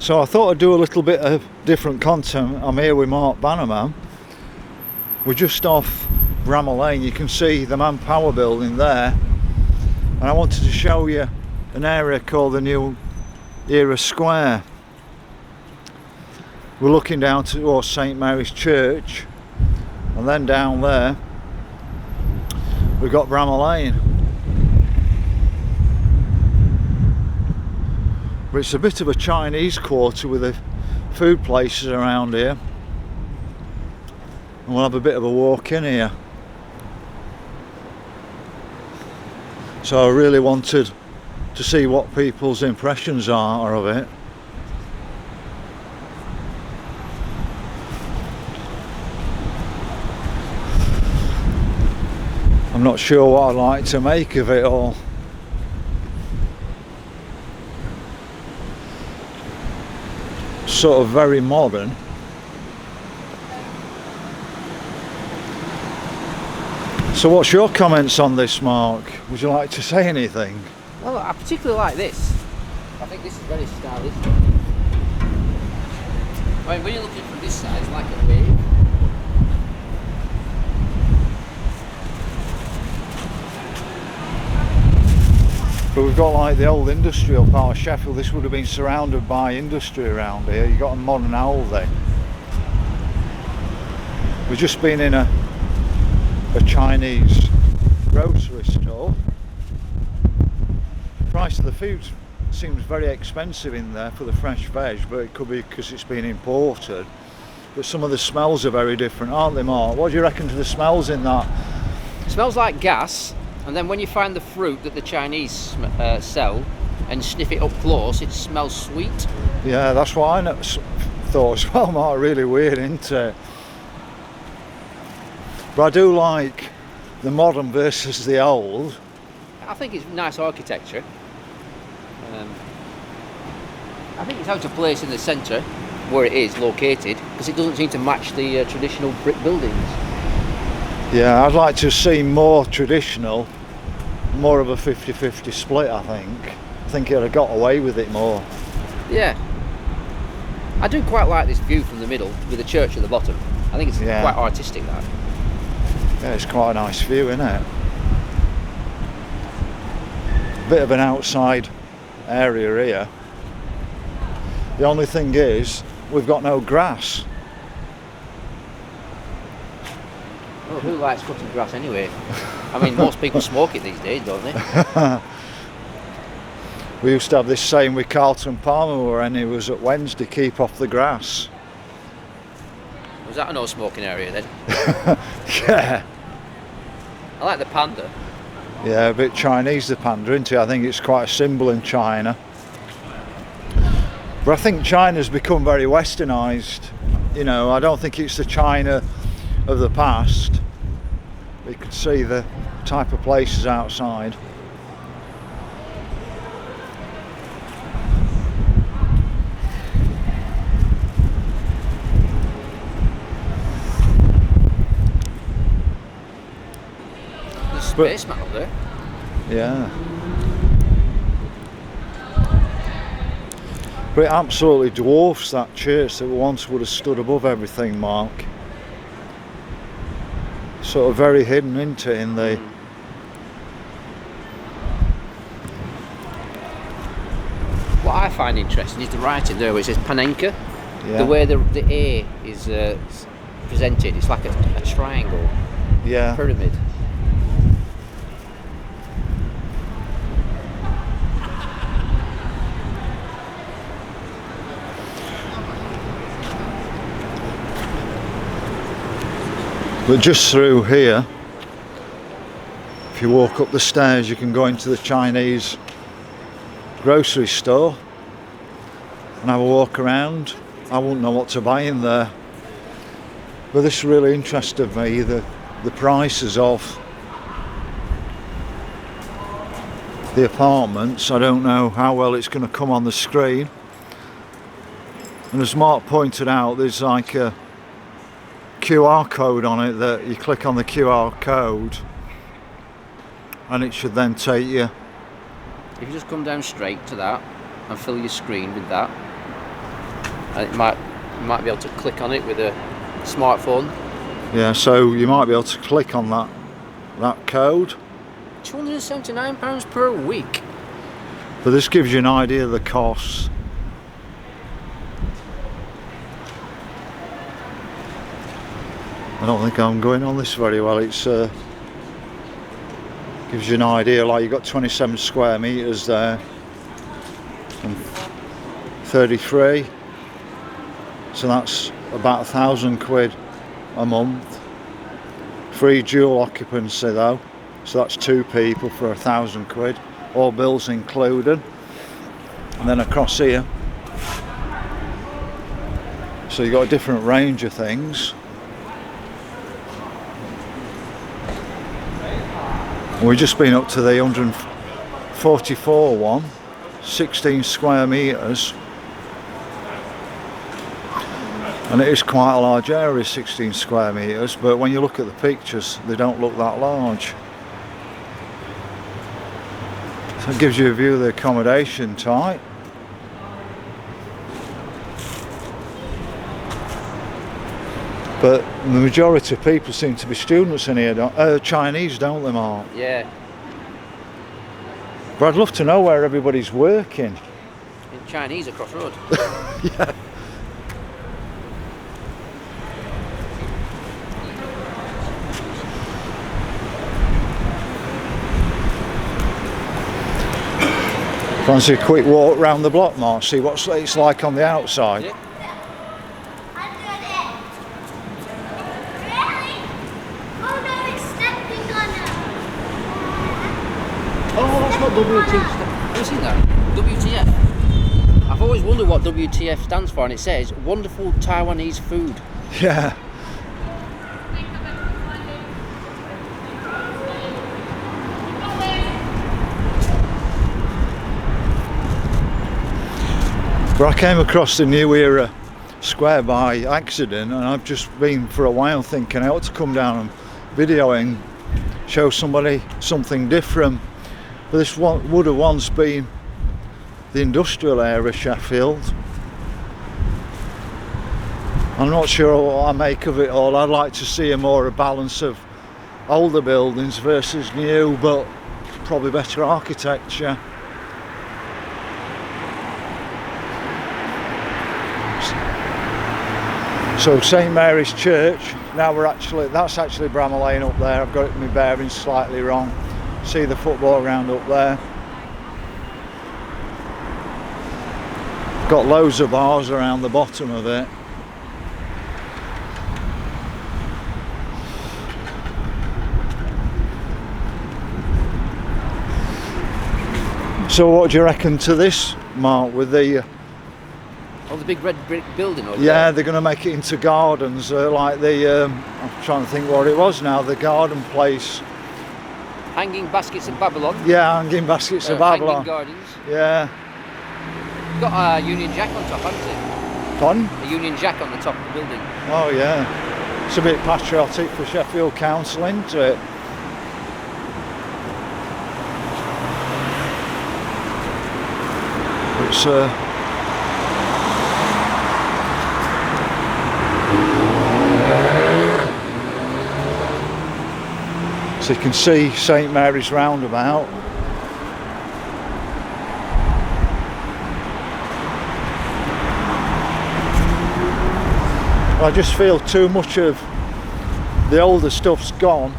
So I thought I'd do a little bit of different content. I'm here with Mark Bannerman. We're just off Bramall Lane. You can see the Manpower building there. And I wanted to show you an area called the New Era Square. We're looking down towards St Mary's Church, and then down there we've got Bramall Lane. But it's a bit of a Chinese quarter with the food places around here, and we'll have a bit of a walk in here. So I really wanted to see what people's impressions are of it. I'm not sure what I'd like to make of it all. Sort of very modern. So what's your comments on this, Mark? Would you like to say anything? Well, I particularly like this. I think this is very stylish. I mean, when you're looking from this side, it's like a wave. But we've got like the old industrial part of Sheffield. This would have been surrounded by industry around here. You've got a modern Aldi. We've just been in a Chinese grocery store. The price of the food seems very expensive in there for the fresh veg, but it could be because it's been imported. But some of the smells are very different, aren't they, Mark? What do you reckon to the smells in that? It smells like gas. And then when you find the fruit that the Chinese sell and sniff it up close, it smells sweet. Yeah, that's what I thought as well, Mark. Really weird, isn't it? But I do like the modern versus the old. I think it's nice architecture. I think it's out of place in the centre where it is located, because it doesn't seem to match the traditional brick buildings. Yeah, I'd like to see more traditional, more of a 50-50 split, I think. I think it'd have got away with it more. Yeah. I do quite like this view from the middle with the church at the bottom. I think it's quite artistic, that. Yeah, it's quite a nice view, isn't it? Bit of an outside area here. The only thing is, we've got no grass. Well, who likes cutting grass anyway? I mean, most people smoke it these days, don't they? We used to have this saying with Carlton Palmer when he was at Wednesday, keep off the grass. Was that a no smoking area then? Yeah. I like the panda. Yeah, a bit Chinese, the panda, isn't it? I think it's quite a symbol in China. But I think China's become very westernised. You know, I don't think it's the China of the past. You can see the type of places outside. There's spaceman up there. Yeah. But it absolutely dwarfs that church that once would have stood above everything, Mark. Sort of very hidden, isn't it, in the... What I find interesting is the writing there where it says Panenka. Yeah. The way the A is presented, it's like a triangle, Yeah. pyramid. But just through here, if you walk up the stairs, you can go into the Chinese grocery store and have a walk around. I wouldn't know what to buy in there. But this really interested me, the prices of the apartments. I don't know how well it's going to come on the screen. And as Mark pointed out, there's like a QR code on it that you click on the QR code and it should then take you. If you just come down straight to that and fill your screen with that, and you might be able to click on it with a smartphone. Yeah, so you might be able to click on that code. £279 per week. But this gives you an idea of the costs. I don't think I'm going on this very well. It's gives you an idea, like you've got 27 square metres there and 33, so that's about £1,000 a month. Free dual occupancy though, so that's 2 people for £1,000, all bills included. And then across here, so you've got a different range of things. We've just been up to the 144 one, 16 square metres, and it is quite a large area, 16 square metres, but when you look at the pictures they don't look that large. So it gives you a view of the accommodation type. But the majority of people seem to be students in here, Chinese, don't they, Mark? Yeah. But I'd love to know where everybody's working. In Chinese across road. Yeah. Fancy a quick walk round the block, Mark, see what it's like on the outside? Yeah. Oh, that's what WTF. Have you seen that? WTF. I've always wondered what WTF stands for, and it says Wonderful Taiwanese Food. Yeah. But I came across the New Era Square by accident, and I've just been for a while thinking I ought to come down and video and show somebody something different. But this would have once been the industrial area, Sheffield. I'm not sure what I make of it all. I'd like to see a balance of older buildings versus new, but probably better architecture. So St Mary's Church, now that's actually Bramall Lane up there. I've got it my bearings slightly wrong. See the football ground up there. Got loads of bars around the bottom of it. So what do you reckon to this, Mark, with the... Oh, the big red brick building over Yeah, there. they're going to make it into gardens, like the... I'm trying to think what it was now, the garden place. Hanging Baskets of Babylon. Yeah, Hanging Baskets of Babylon. Hanging Gardens. Yeah. Got a Union Jack on top, hasn't it? Fun? A Union Jack on the top of the building. Oh yeah. It's a bit patriotic for Sheffield Council, isn't it? It's so you can see St Mary's roundabout. I just feel too much of the older stuff's gone.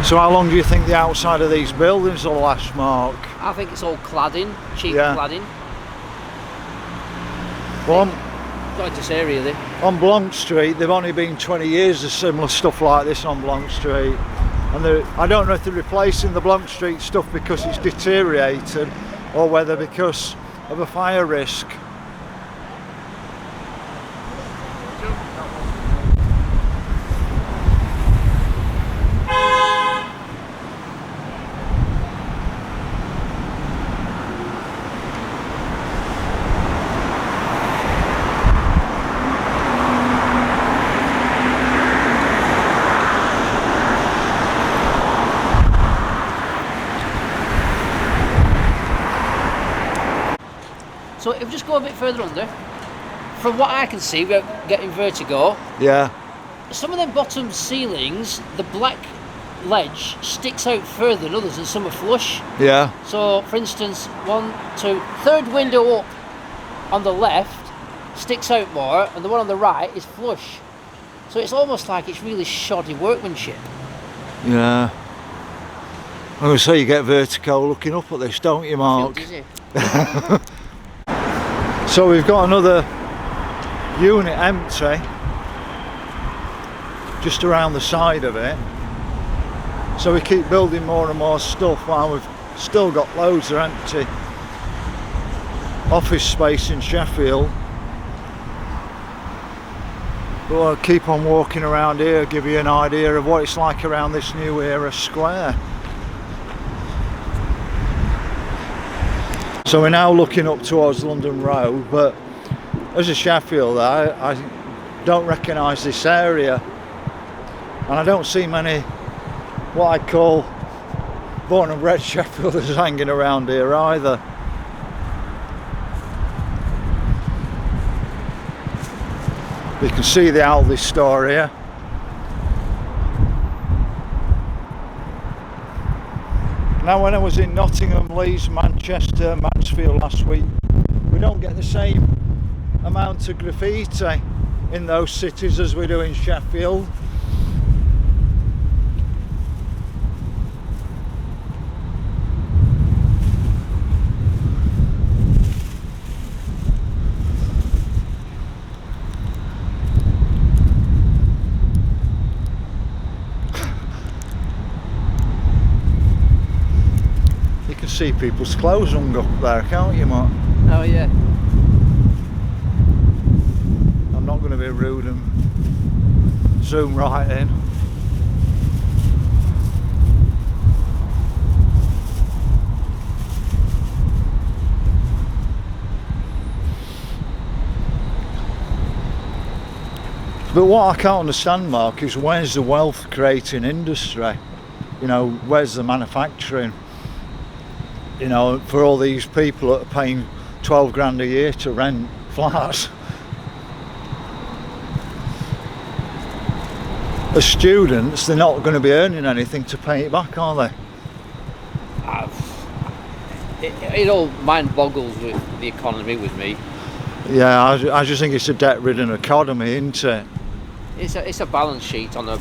So how long do you think the outside of these buildings will last, Mark? I think it's all cladding, cheap Yeah. cladding. Well, Got this area there. on Blanc Street, they've only been 20 years of similar stuff like this on Blanc Street. And I don't know if they're replacing the Blanc Street stuff because it's deteriorated or whether because of a fire risk. So if we just go a bit further under, from what I can see, we're getting vertigo. Yeah. Some of them bottom ceilings, the black ledge sticks out further than others, and some are flush. Yeah. So, for instance, 1, 2, third window up on the left sticks out more, and the one on the right is flush. So it's almost like it's really shoddy workmanship. Yeah. I'm going to say you get vertigo looking up at this, don't you, Mark? Dizzy. So we've got another unit empty just around the side of it. So we keep building more and more stuff while we've still got loads of empty office space in Sheffield. But I'll keep on walking around here, give you an idea of what it's like around this new era square. So we're now looking up towards London Road, but as a Sheffielder, I don't recognise this area, and I don't see many what I call born and bred Sheffielders hanging around here either. You can see the Aldi store here. Now when I was in Nottingham, Leeds, Manchester, Mansfield last week, we don't get the same amount of graffiti in those cities as we do in Sheffield. See people's clothes hung up there, can't you, Mark? Oh yeah. I'm not going to be rude and zoom right in. But what I can't understand, Mark, is where's the wealth creating industry? You know, where's the manufacturing? You know, for all these people that are paying 12 grand a year to rent flats. As students, they're not going to be earning anything to pay it back, are they? It all mind boggles with the economy with me. Yeah, I just think it's a debt-ridden economy, isn't it? It's a balance sheet on the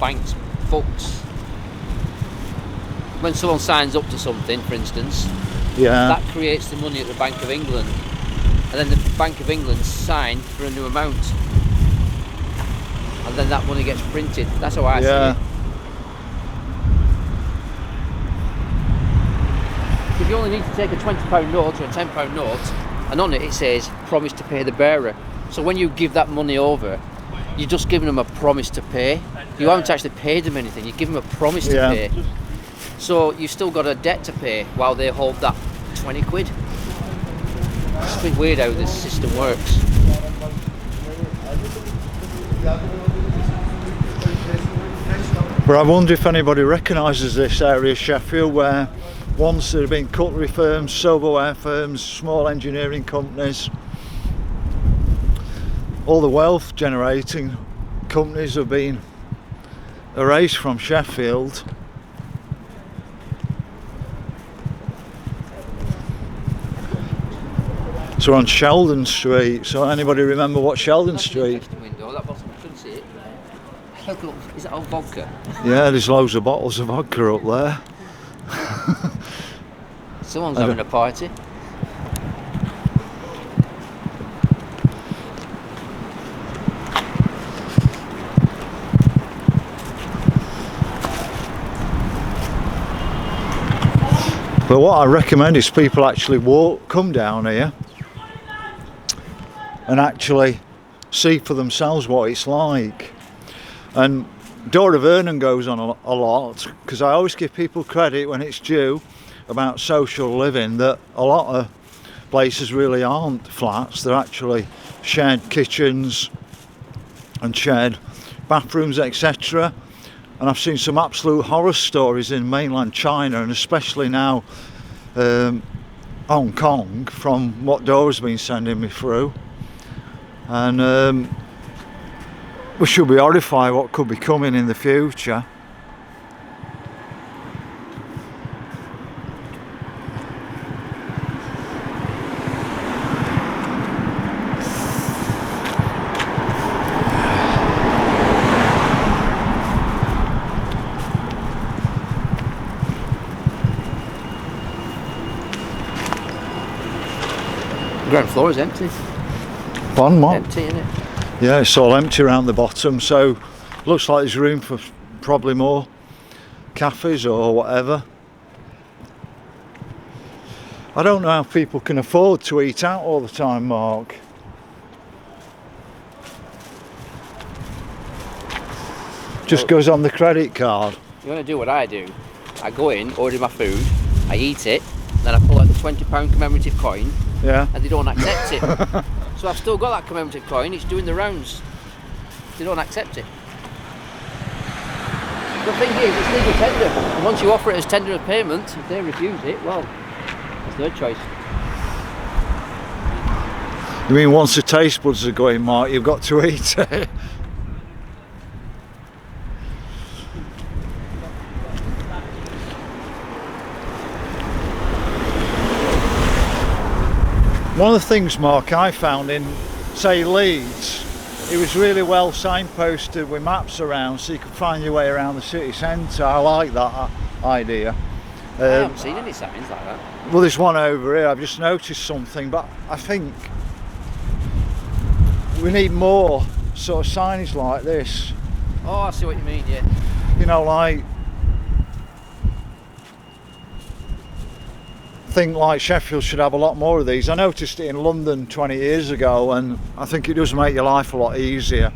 bank's books. When someone signs up to something, for instance, yeah, that creates the money at the Bank of England, and then the Bank of England sign for a new amount, and then that money gets printed. That's how I see it. If you only need to take a £20 note or a £10 note, and on it says promise to pay the bearer. So when you give that money over, you're just giving them a promise to pay. You haven't actually paid them anything. You give them a promise to pay. So you've still got a debt to pay while they hold that 20 quid. It's a bit weird how this system works. But I wonder if anybody recognises this area of Sheffield where once there have been cutlery firms, silverware firms, small engineering companies. All the wealth generating companies have been erased from Sheffield. So we're on Sheldon Street. So anybody remember what Sheldon Street? Window, that bottom, I couldn't see it. Look, is that old vodka? Yeah, there's loads of bottles of vodka up there. Someone's having a party. But what I recommend is people actually come down here and actually see for themselves what it's like. And Dora Vernon goes on a lot, because I always give people credit when it's due about social living, that a lot of places really aren't flats, they're actually shared kitchens and shared bathrooms, etc. And I've seen some absolute horror stories in mainland China, and especially now Hong Kong from what Dora's been sending me through, and we should be horrified what could be coming in the future. The ground floor is empty. Fun, what? Empty, isn't it? Yeah, it's all empty around the bottom, so looks like there's room for probably more cafes or whatever. I don't know how people can afford to eat out all the time, Mark. Just goes on the credit card. You want to do what I do? I go in, order my food, I eat it, then I pull out the £20 commemorative coin, Yeah. and they don't accept it. So I've still got that commemorative coin, it's doing the rounds. They don't accept it. The thing is, it's legal tender. And once you offer it as tender of payment, if they refuse it, well, it's their choice. You mean once the taste buds are going, Mark, you've got to eat it? One of the things, Mark, I found in, say, Leeds, it was really well signposted with maps around so you could find your way around the city centre. I like that idea. I haven't seen any signs like that. Well, there's one over here. I've just noticed something, but I think we need more sort of signage like this. Oh, I see what you mean, yeah. You know, like, I think like Sheffield should have a lot more of these. I noticed it in London 20 years ago, and I think it does make your life a lot easier.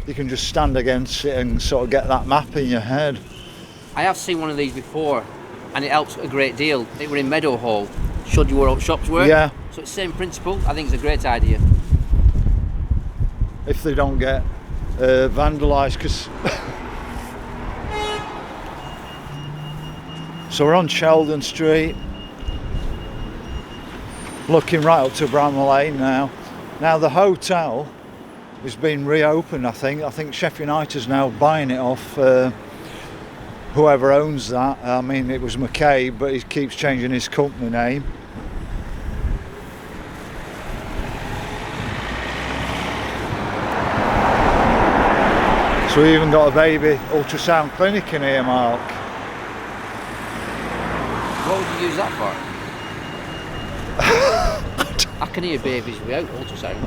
You can just stand against it and sort of get that map in your head. I have seen one of these before, and it helps a great deal. It were in Meadowhall, showed you where all shops were. Yeah. So it's the same principle. I think it's a great idea. If they don't get vandalised, because so we're on Sheldon Street, looking right up to Bramall Lane now. Now the hotel has been reopened, I think Sheffield United's now buying it off whoever owns that. I mean, it was McCabe, but he keeps changing his company name. So we even got a baby ultrasound clinic in here, Mark. What would you use that for? I can hear babies without ultrasound.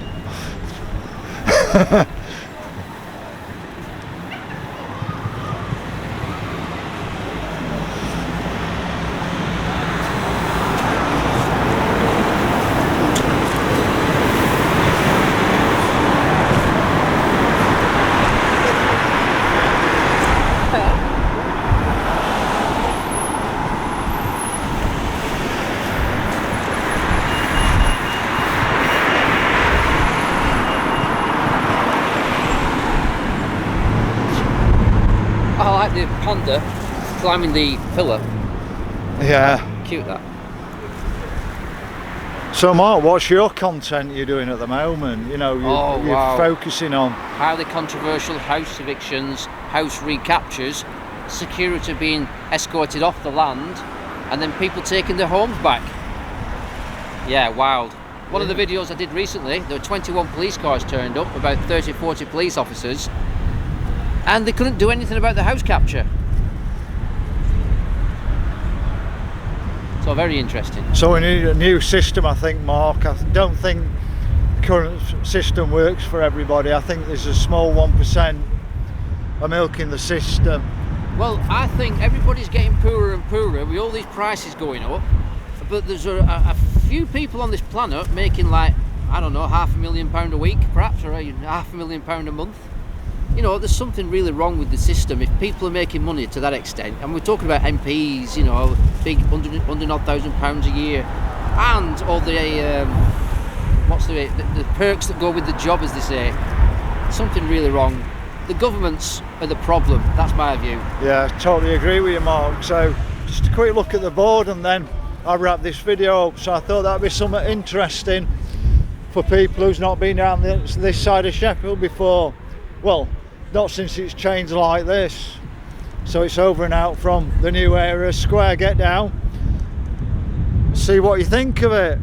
I like the panda climbing the pillar. Yeah. Cute that. So Mark, what's your content you're doing at the moment? You know, you're wow. focusing on... Highly controversial house evictions, house recaptures, security being escorted off the land, and then people taking their homes back. Yeah, wild. One of the videos I did recently, there were 21 police cars turned up, about 30-40 police officers, and they couldn't do anything about the house capture. So very interesting. So we need a new system, I think, Mark. I don't think the current system works for everybody. I think there's a small 1% are milking the system. Well, I think everybody's getting poorer and poorer with all these prices going up, but there's a few people on this planet making, like, I don't know, £500,000 a week perhaps, or £500,000 a month. You know, there's something really wrong with the system if people are making money to that extent. And we're talking about MPs, you know, big £100,000 a year, and all the the perks that go with the job, as they say. Something really wrong. The governments are the problem. That's my view. Yeah, totally agree with you, Mark. So just a quick look at the board, and then I wrap this video up. So I thought that'd be something interesting for people who's not been down this side of Sheffield before. Well, not since it's changed like this. So it's over and out from the new area square. Get down, see what you think of it.